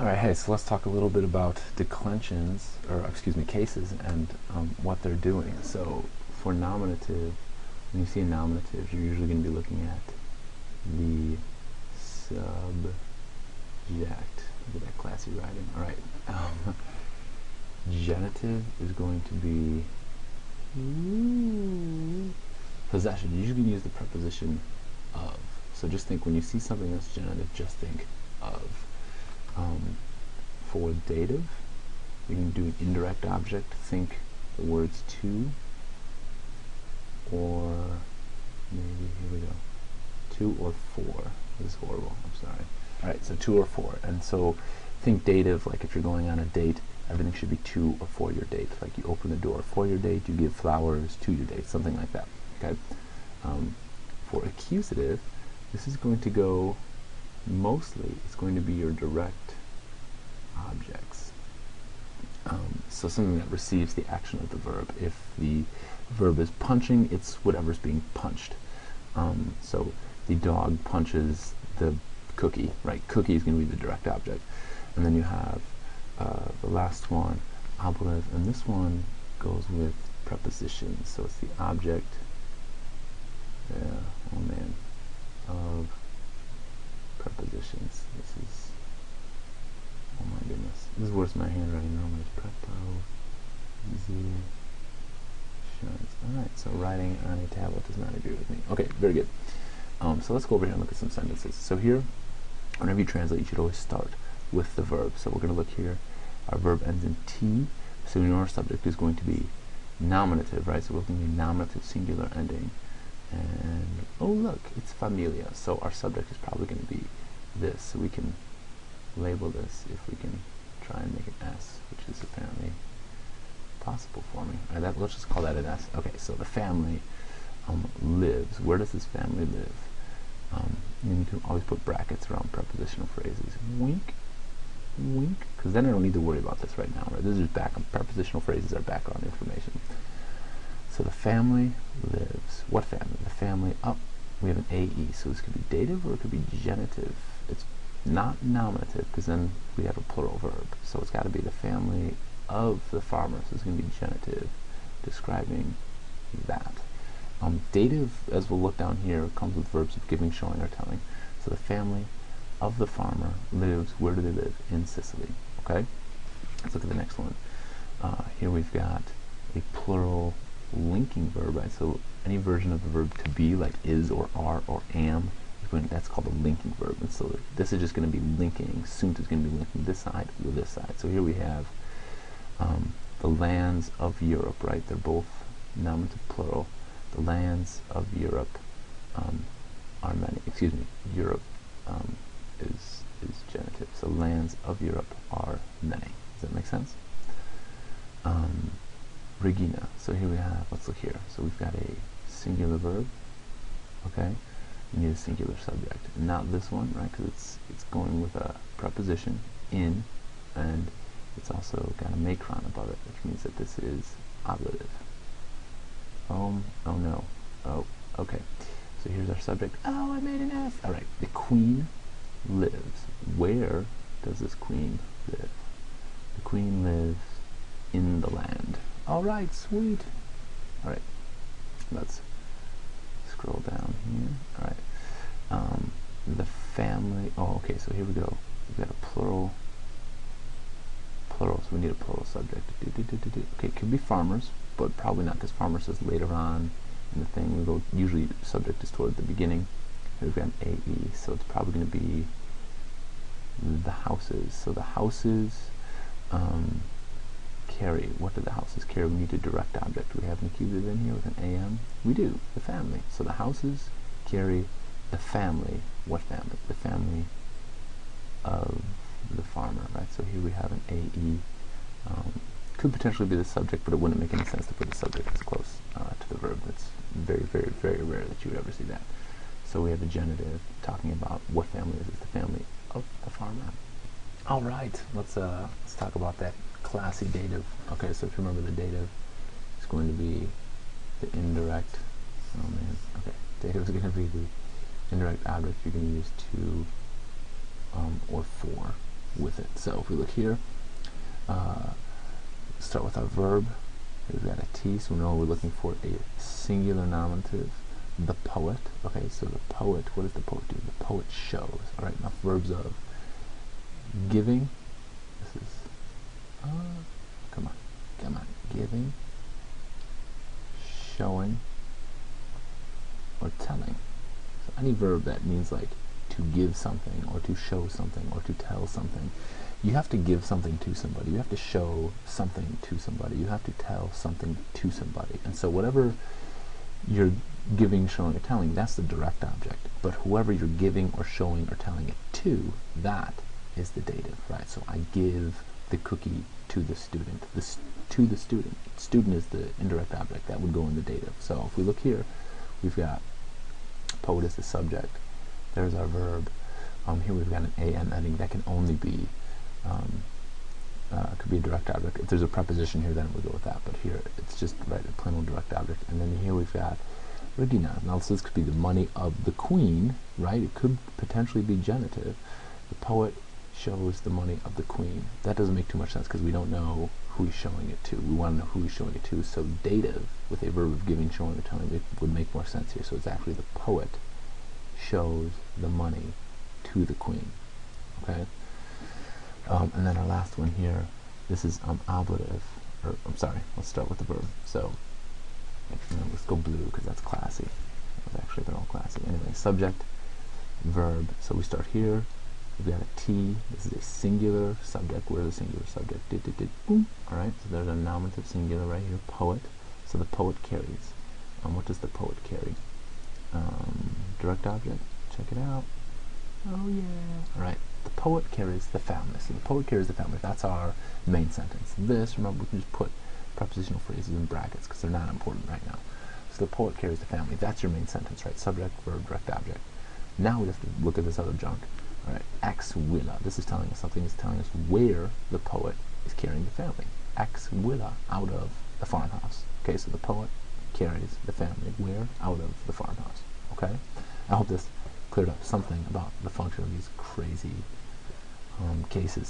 Alright, hey, so let's talk a little bit about declensions, or excuse me, cases, and what they're doing. So for nominative, when you see a nominative, you're usually going to be looking at the subject. Look at that classy writing. Alright, genitive is going to be possession. You're usually going to use the preposition of. So just think, when you see something that's genitive, just think of. For dative, you can do an indirect object. Think the words to, or maybe, here we go, to or for. This is horrible, I'm sorry. Alright, so to or for. And so think dative, like if you're going on a date, everything should be to or for your date. Like you open the door for your date, you give flowers to your date, something like that. Okay. For accusative, this is going to go, mostly, it's going to be your direct objects. So something that receives the action of the verb. If the verb is punching, it's whatever's being punched. So the dog punches the cookie, right? Cookie is going to be the direct object. And then you have the last one, ablative, and this one goes with prepositions. So it's the object, oh man, of prepositions. This is, oh my goodness, this is worse than my handwriting normally. Prepositions. Alright, so writing on a tablet does not agree with me. Okay, very good. So let's go over here and look at some sentences. So here, whenever you translate, you should always start with the verb. So we're going to look here. Our verb ends in T, so we know our subject is going to be nominative, right? So we're looking at a nominative singular ending. And oh look, it's familia. So our subject is probably going to be this. So we can label this, if we can try and make it S, which is apparently possible for me. All right, let's just call that an S. Okay, so the family lives. Where does this family live? And you can always put brackets around prepositional phrases. Wink, wink, because then I don't need to worry about this right now. Right? This is prepositional phrases are background information. So the family lives. What family? The family. Oh, we have an AE, so this could be dative or it could be genitive. It's not nominative because then we have a plural verb. So it's got to be the family of the farmer. So it's going to be genitive, describing that. Dative, as we'll look down here, comes with verbs of giving, showing, or telling. So the family of the farmer lives. Where do they live? In Sicily. Okay. Let's look at the next one. Here we've got a plural linking verb, right? So any version of the verb to be, like is or are or am, that's called a linking verb. And so this is just going to be linking. Sunt is going to be linking this side with this side. So here we have the lands of Europe, right? They're both nominative plural. The lands of Europe are many. Excuse me, Europe is genitive. So lands of Europe are many. Does that make sense? Regina. So here we have, let's look here. So we've got a singular verb, okay? We need a singular subject. Not this one, right? Because it's going with a preposition, in, and it's also got a macron above it, which means that this is ablative. Oh no. Oh, okay. So here's our subject. Oh, I made an S. All right. The queen lives. Where does this queen live? The queen lives in the land. All right, sweet. All right. Let's scroll down here. All right. The family. Oh, okay. So here we go. We've got a plural. So we need a plural subject. Okay, it could be farmers, but probably not, because farmers is later on in the thing. We go, usually subject is toward the beginning. Here we've got an AE, so it's probably going to be the houses. So the houses carry. What do the houses carry? We need a direct object. Do we have an accusative in here with an AM? We do. The family. So the houses carry the family. What family? The family of the farmer, right? So here we have an AE. Could potentially be the subject, but it wouldn't make any sense to put the subject as close to the verb. It's very, very, very rare that you would ever see that. So we have a genitive talking about what family is. It's the family of the farmer. All right, let's talk about that classy dative. Okay, so if you remember, the dative is going to be the indirect. Oh man. Okay, dative is going to be the indirect object. You're going to use to or for. with it. So if we look here, start with our verb. We've got a T, so we know we're looking for a singular nominative. The poet. Okay, so the poet, what does the poet do? The poet shows. Alright, now verbs of giving. This is, come on, giving, showing, or telling. So any verb that means like to give something, or to show something, or to tell something. You have to give something to somebody. You have to show something to somebody. You have to tell something to somebody. And so whatever you're giving, showing, or telling, that's the direct object. But whoever you're giving or showing or telling it to, that is the dative, right? So I give the cookie to the student. To the student. Student is the indirect object. That would go in the dative. So if we look here, we've got poet is the subject. There's our verb. Here we've got an am ending that can only be could be a direct object. If there's a preposition here, then we'll go with that. But here, it's just a plain old direct object. And then here we've got Regina. Now this could be the money of the queen, right? It could potentially be genitive. The poet shows the money of the queen. That doesn't make too much sense because we don't know who he's showing it to. We want to know who he's showing it to. So dative with a verb of giving, showing, or telling would make more sense here. So it's actually the poet shows the money to the queen. Okay. And then our last one here, this is ablative, or I'm sorry, let's start with the verb. So let's go blue because that's classy. Actually, they're all classy. Anyway, subject, verb. So we start here. We've got a T. This is a singular subject. Where's the singular subject? Boom. All right. So there's a nominative singular right here. Poet. So the poet carries. What does the poet carry? Direct object. Check it out. Oh yeah. All right. The poet carries the family. So the poet carries the family. That's our main sentence. This, remember, we can just put prepositional phrases in brackets because they're not important right now. So the poet carries the family. That's your main sentence, right? Subject, verb, direct object. Now we have to look at this other junk. All right. Ex willa. This is telling us something. It's telling us where the poet is carrying the family. Ex willa, out of the farmhouse. Okay. So the poet carries the family where? Out of the farmhouse. Okay. I hope this cleared up something about the function of these crazy cases.